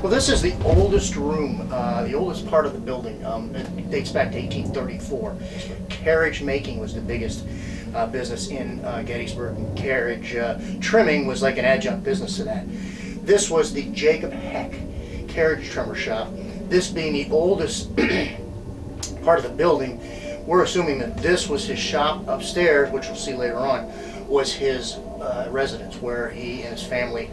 Well, this is the oldest room, the oldest part of the building. It dates back to 1834. Carriage making was the biggest business in Gettysburg, and carriage trimming was like an adjunct business to that. This was the Jacob Heck carriage trimmer shop. This being the oldest part of the building, we're assuming that this was his shop upstairs, which we'll see later on, was his residence where he and his family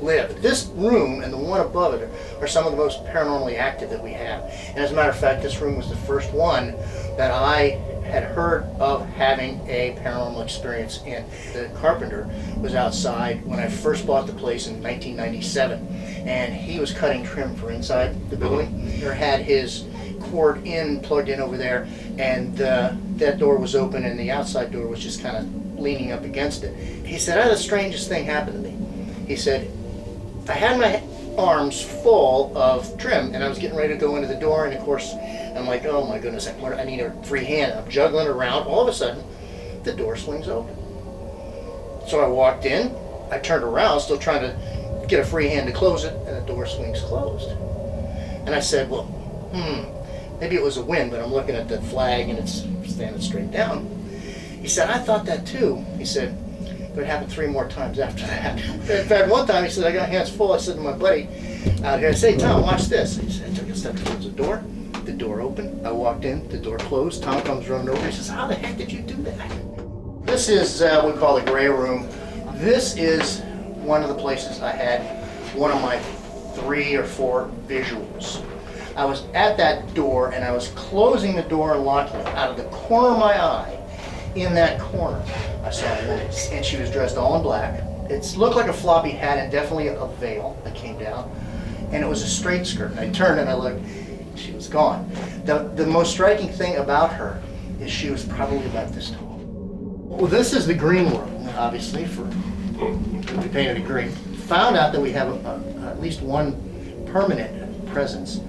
lived. This room and the one above it are some of the most paranormally active that we have. And as a matter of fact, this room was the first one that I had heard of having a paranormal experience in. The carpenter was outside when I first bought the place in 1997, and he was cutting trim for inside the building. He had his cord plugged in over there, and that door was open and the outside door was just kind of leaning up against it. He said, "Oh, the strangest thing happened to me." He said, "I had my arms full of trim and I was getting ready to go into the door, and of course I'm like, oh my goodness, I need a free hand. I'm juggling around. All of a sudden the door swings open. So I walked in, I turned around still trying to get a free hand to close it, and the door swings closed. And I said, well, maybe it was a wind, but I'm looking at the flag and it's standing straight down." He said, "I thought that too." He said, "But it happened 3 more times after that." In fact, one time he said, "I got hands full." I said to my buddy out here, I said, "Hey, Tom, watch this." He said, I took a step towards the door opened, I walked in, the door closed. Tom comes running over, he says, "How the heck did you do that?" This is what we call the gray room. This is one of the places I had one of my 3 or 4 visuals. I was at that door and I was closing the door and locking it. Out of the corner of my eye, in that corner, I saw a woman, and she was dressed all in black. It looked like a floppy hat and definitely a veil that came down, and it was a straight skirt. And I turned and I looked, she was gone. The most striking thing about her is she was probably about this tall. Well, this is the green room, obviously, we painted it green. Found out that we have at least one permanent presence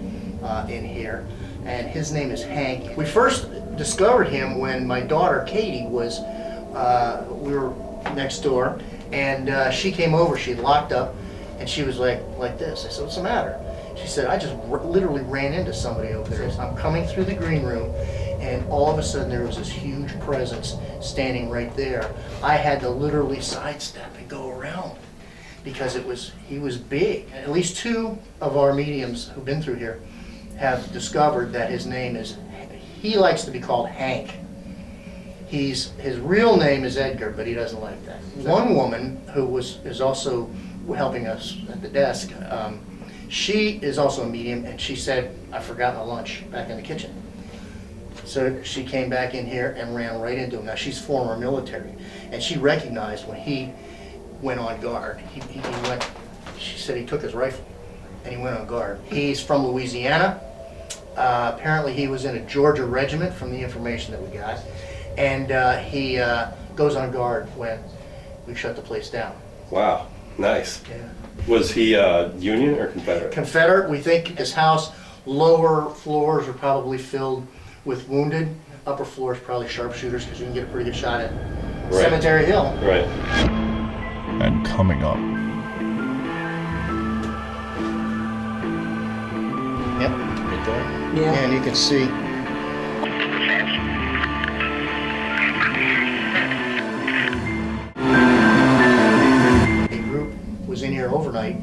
in here, and his name is Hank. We first discovered him when my daughter Katie was, we were next door, and she came over, she had locked up, and she was like this. I said, "What's the matter?" She said, "I just literally ran into somebody over there." I'm coming through the green room, and all of a sudden there was this huge presence standing right there. I had to literally sidestep and go around because he was big. At least 2 of our mediums who've been through here have discovered that his name is, he likes to be called Hank. His real name is Edgar, but he doesn't like that. One woman who is also helping us at the desk, she is also a medium, and she said, "I forgot my lunch back in the kitchen." So she came back in here and ran right into him. Now she's former military, and she recognized when he went on guard. She said he took his rifle and he went on guard. He's from Louisiana. Apparently he was in a Georgia regiment from the information that we got, and he goes on guard when we shut the place down. Wow, nice. Yeah. Was he Union or Confederate? Confederate. We think his house, lower floors are probably filled with wounded, upper floors probably sharpshooters, because you can get a pretty good shot at Cemetery Hill. Right. And coming up. Yep, right there. Yeah. And you can see. A group was in here overnight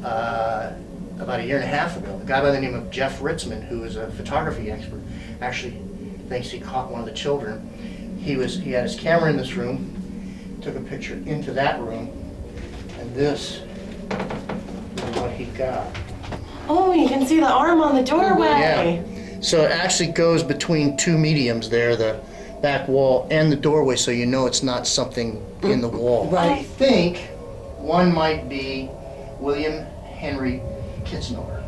about 1.5 years ago. A guy by the name of Jeff Ritzman, who is a photography expert, actually thinks he caught one of the children. He had his camera in this room, took a picture into that room, and this is what he got. Oh, you can see the arm on the doorway. Yeah. So it actually goes between 2 mediums there, the back wall and the doorway, so you know it's not something in the wall. Right. I think one might be William Henry Kitzmiller.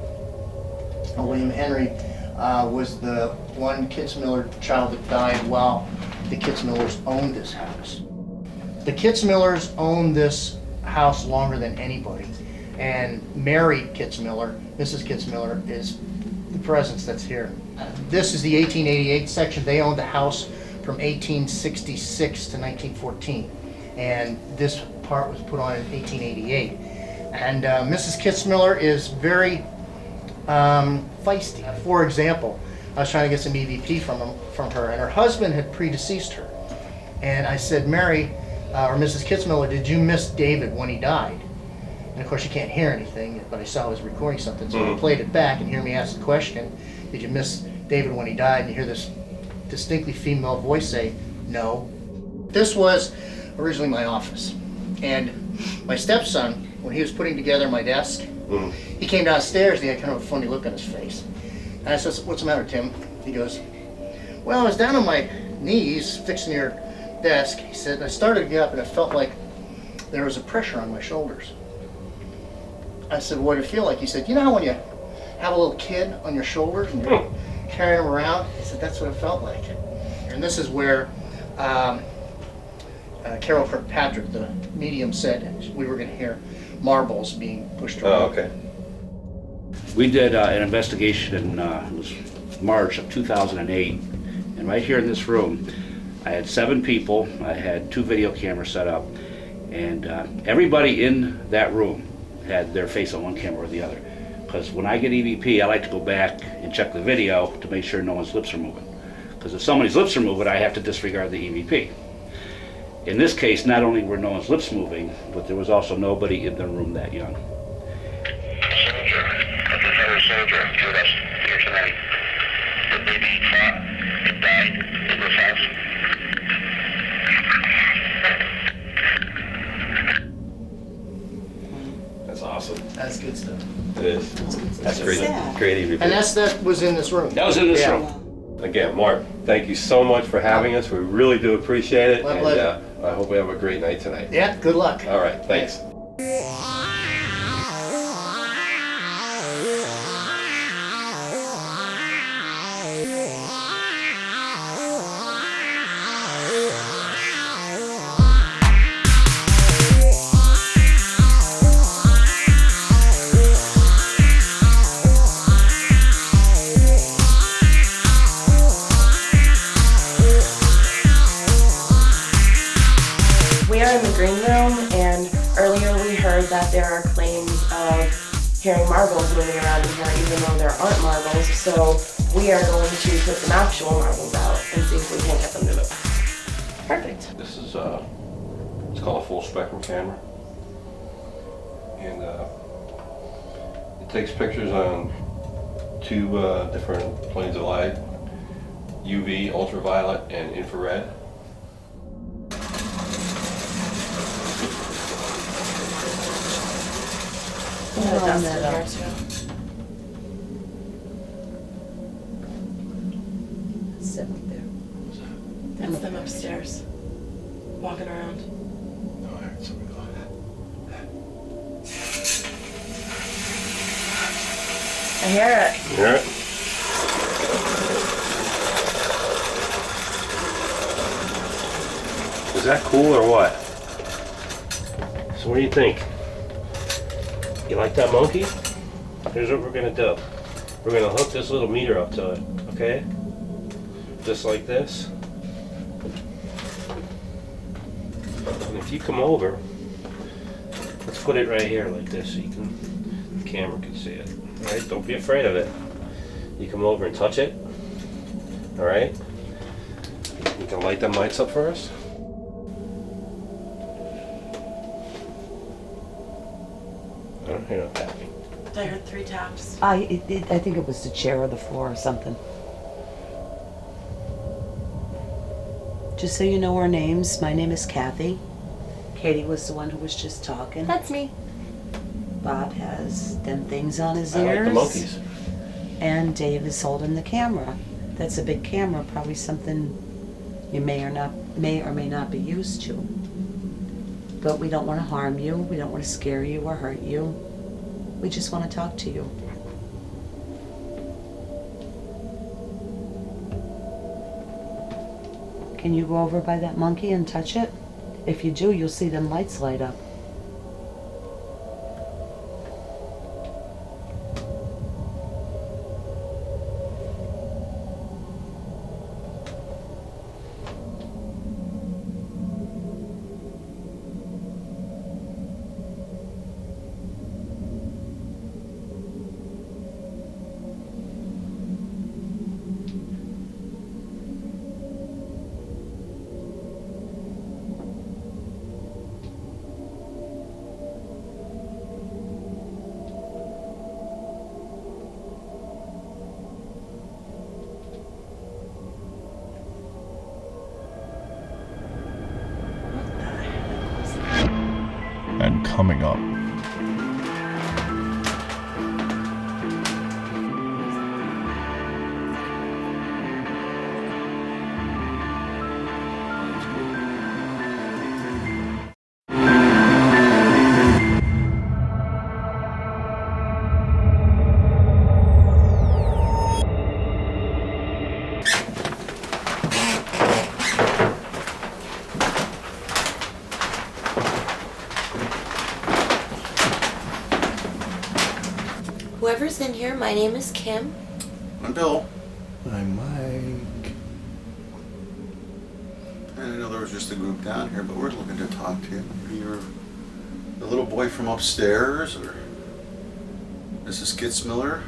William Henry was the one Kitzmiller child that died while the Kitzmillers owned this house. The Kitzmillers owned this house longer than anybody, and Mary Kitzmiller, Mrs. Kitzmiller, is the presence that's here. This is the 1888 section. They owned the house from 1866 to 1914, and this part was put on in 1888. And Mrs. Kitzmiller is very feisty. For example, I was trying to get some EVP from her, and her husband had predeceased her. And I said, Mary, or Mrs. Kitzmiller, did you miss David when he died? And of course you can't hear anything, but I saw I was recording something, so I played it back and hear me ask the question, did you miss David when he died? And you hear this distinctly female voice say, no. This was originally my office. And my stepson, when he was putting together my desk, he came downstairs and he had kind of a funny look on his face. And I said, what's the matter, Tim? He goes, well, I was down on my knees fixing your desk. He said, I started to get up and it felt like there was a pressure on my shoulders. I said, what did it feel like? He said, you know how when you have a little kid on your shoulders and you're carrying him around? He said, that's what it felt like. And this is where Carol Kirkpatrick, the medium, said we were going to hear marbles being pushed around. Oh, okay. We did an investigation in it was March of 2008, and right here in this room, I had 7 people. I had 2 video cameras set up, and everybody in that room had their face on one camera or the other. Because when I get EVP, I like to go back and check the video to make sure no one's lips are moving. Because if somebody's lips are moving, I have to disregard the EVP. In this case, not only were no one's lips moving, but there was also nobody in the room that young. Soldier, a Confederate soldier with us here tonight. The baby fought and died in this house. That's awesome. That's good stuff. It is. That's great. sad. Great EVP. And that was in this room. That was in this Yeah. room. Again, Mark, thank you so much for having us. We really do appreciate it. My and pleasure. I hope we have a great night tonight. Yeah, good luck. All right, thanks. We are in the green room, and earlier we heard that there are claims of hearing marbles moving around in here, even though there aren't marbles. So we are going to put some actual marbles out and see if we can get them to move. Perfect. This is it's called a full spectrum camera, and it takes pictures on 2 different planes of light: UV, ultraviolet, and infrared. Yeah, that's in here too. Sit up there. That's them upstairs, walking around. All right, so we go. I hear it. You hear it? Is that cool or what? So what do you think? You like that monkey? Here's what we're gonna do. We're gonna hook this little meter up to it, okay? Just like this. And if you come over, let's put it right here like this so the camera can see it. Alright, don't be afraid of it. You come over and touch it. Alright? You can light them lights up for us. I don't hear no tapping. I heard 3 taps. I think it was the chair or the floor or something. Just so you know our names, my name is Kathy. Katie was the one who was just talking. That's me. Bob has them things on his I ears. like the monkeys. And Dave is holding the camera. That's a big camera, probably something you may or may not be used to. But we don't want to harm you. We don't want to scare you or hurt you. We just want to talk to you. Can you go over by that monkey and touch it? If you do, you'll see them lights light up. coming up. Whoever's in here, my name is Kim. I'm Bill. I'm Mike. And I know there was just a group down here, but we're looking to talk to you. You're the little boy from upstairs, or Mrs. Gitzmiller,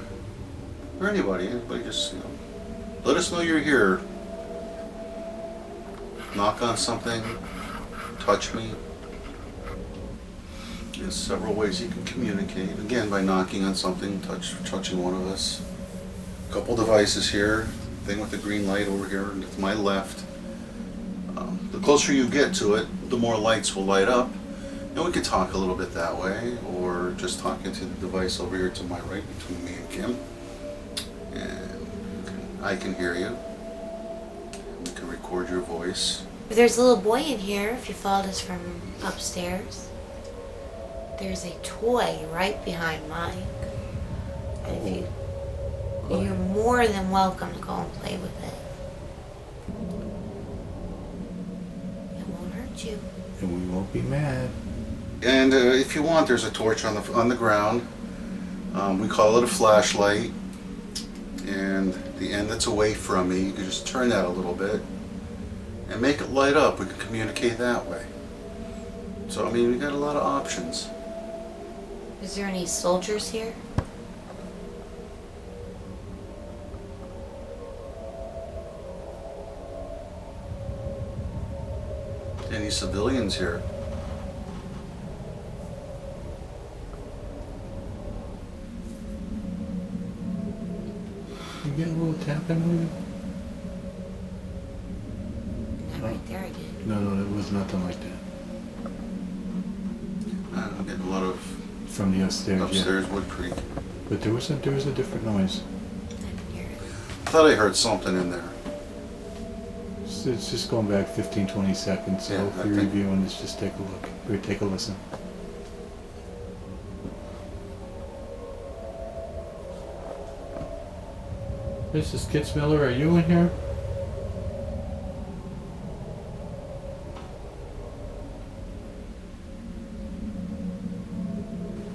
or anybody. Anybody just, let us know you're here. Knock on something, touch me. There's several ways you can communicate. Again, by knocking on something, touching one of us. A couple devices here. Thing with the green light over here to my left. The closer you get to it, the more lights will light up. And we could talk a little bit that way, or just talk into the device over here to my right between me and Kim. And I can hear you. We can record your voice. There's a little boy in here, if you followed us from upstairs. There's a toy right behind Mike. And you're more than welcome to go and play with it. It won't hurt you. And we won't be mad. And if you want, there's a torch on the ground. We call it a flashlight. And the end that's away from me, you can just turn that a little bit and make it light up. We can communicate that way. So, I mean, we got a lot of options. Is there any soldiers here? Any civilians here? You get a little tapping with you? Not right there, I did. No, it was nothing like that. I'm getting a lot of From the upstairs, upstairs Wood Creek. But there was a different noise. I didn't hear it. I thought I heard something in there. It's just going back 15, 20 seconds. So Yeah, if I you're think- reviewing this, just take a look or take a listen. Mrs. Gitzmiller, are you in here?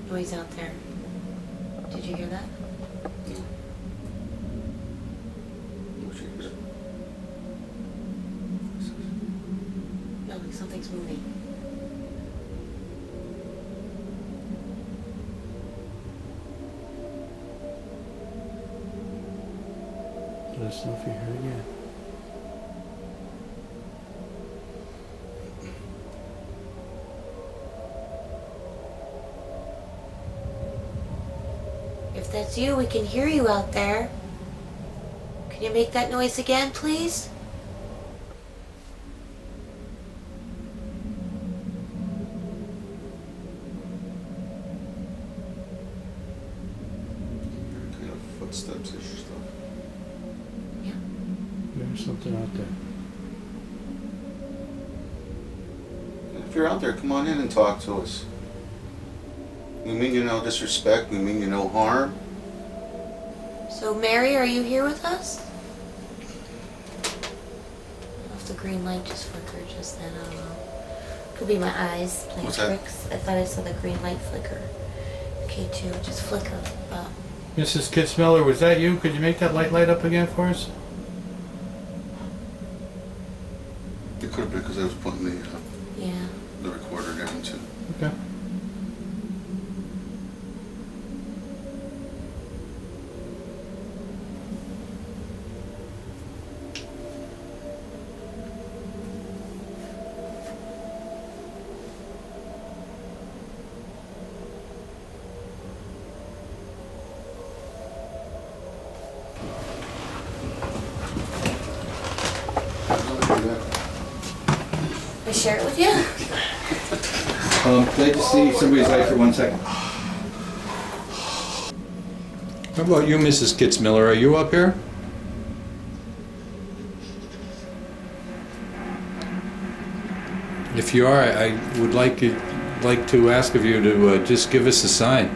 Noise out there. Did you hear that? No, like something's moving. Let us know if you hear it again. If that's you, we can hear you out there. Can you make that noise again, please? Kind of footsteps-ish stuff. Yeah. There's something out there. If you're out there, come on in and talk to us. We mean you no disrespect, we mean you no harm. So, Mary, are you here with us? I don't know if the green light just flickered just then, I don't know. Could be my eyes playing What's that? tricks. I thought I saw the green light flicker. Okay, too, just flicker. Mrs. Kitzmiller, was that you? Could you make that light up again for us? It could have been because I was putting Yeah. the recorder down too. Okay. I share it with you? Glad to see somebody's life for 1 second. How about you, Mrs. Kitzmiller? Are you up here? If you are, I would like to ask of you to just give us a sign.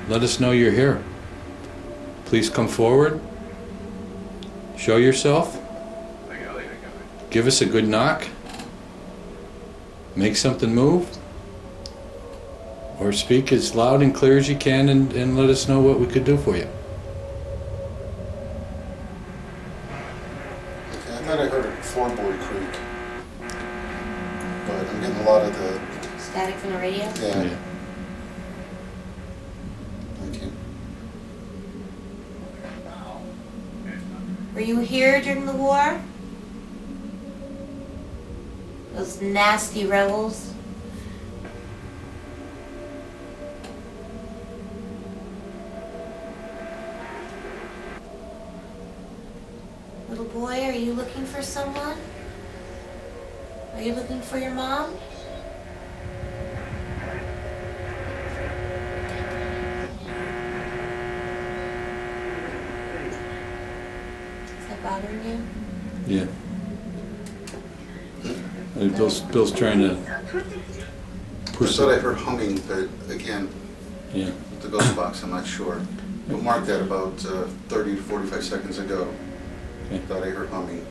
Let us know you're here. Please come forward. Show yourself. Give us a good knock. Make something move. Or speak as loud and clear as you can and let us know what we could do for you. Okay, I thought I heard a floorboard creak. But I'm getting a lot of the... Static from the radio? Yeah. Thank you. Were you here during the war? Those nasty rebels? Little boy, are you looking for someone? Are you looking for your mom? Is that bothering you? Yeah. Bill's trying to I push thought I it. heard humming, but again, Yeah. with the ghost box, I'm not sure. But marked that about 30 to 45 seconds ago. Okay. Thought I heard humming.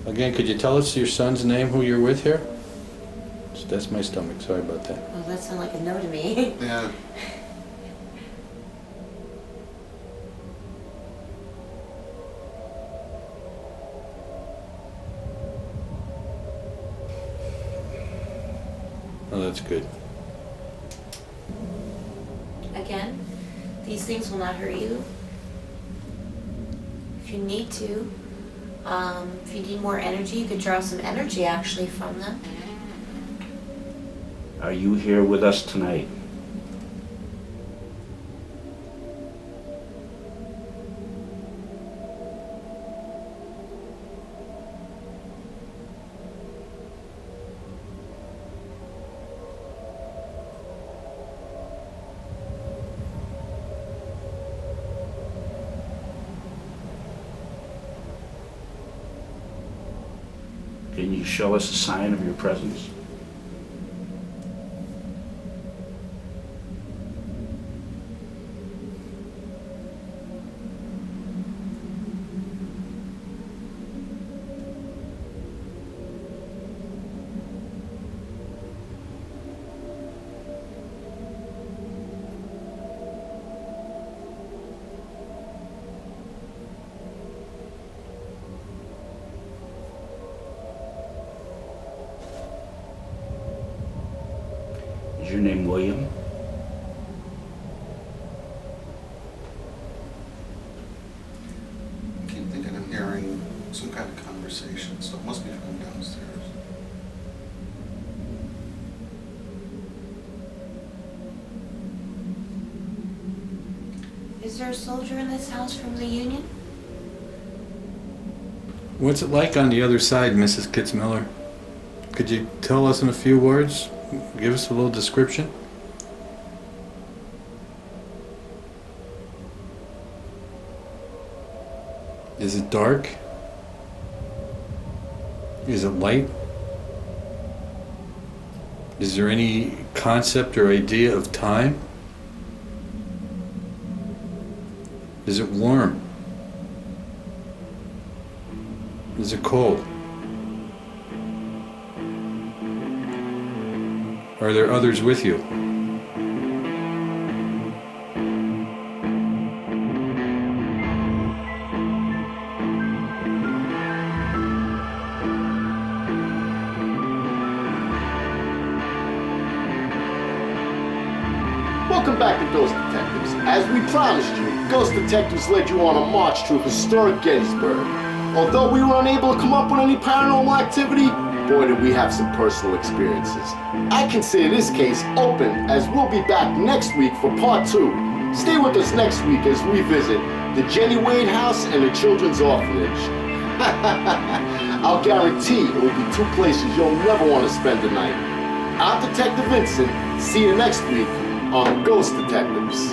Again, could you tell us your son's name, who you're with here? That's my stomach. Sorry about that. Oh, that sounded like a no to me. Yeah. Oh, that's good. Again, these things will not hurt you. If you need to, if you need more energy, you could draw some energy actually from them. Are you here with us tonight? Can you show us a sign of your presence? Is your name William? I keep thinking I'm hearing some kind of conversation, so it must be from downstairs. Is there a soldier in this house from the Union? What's it like on the other side, Mrs. Kitzmiller? Could you tell us in a few words? Give us a little description? Is it dark? Is it light? Is there any concept or idea of time? Is it warm? Is it cold? Are there others with you? Welcome back to Ghost Detectives. As we promised you, Ghost Detectives led you on a march through historic Gettysburg. Although we were unable to come up with any paranormal activity, boy did we have some personal experiences. I consider this case open, as we'll be back next week for part 2. Stay with us next week as we visit the Jenny Wade House and the Children's Orphanage. I'll guarantee it will be two places you'll never want to spend the night. I'm Detective Vincent. See you next week on Ghost Detectives.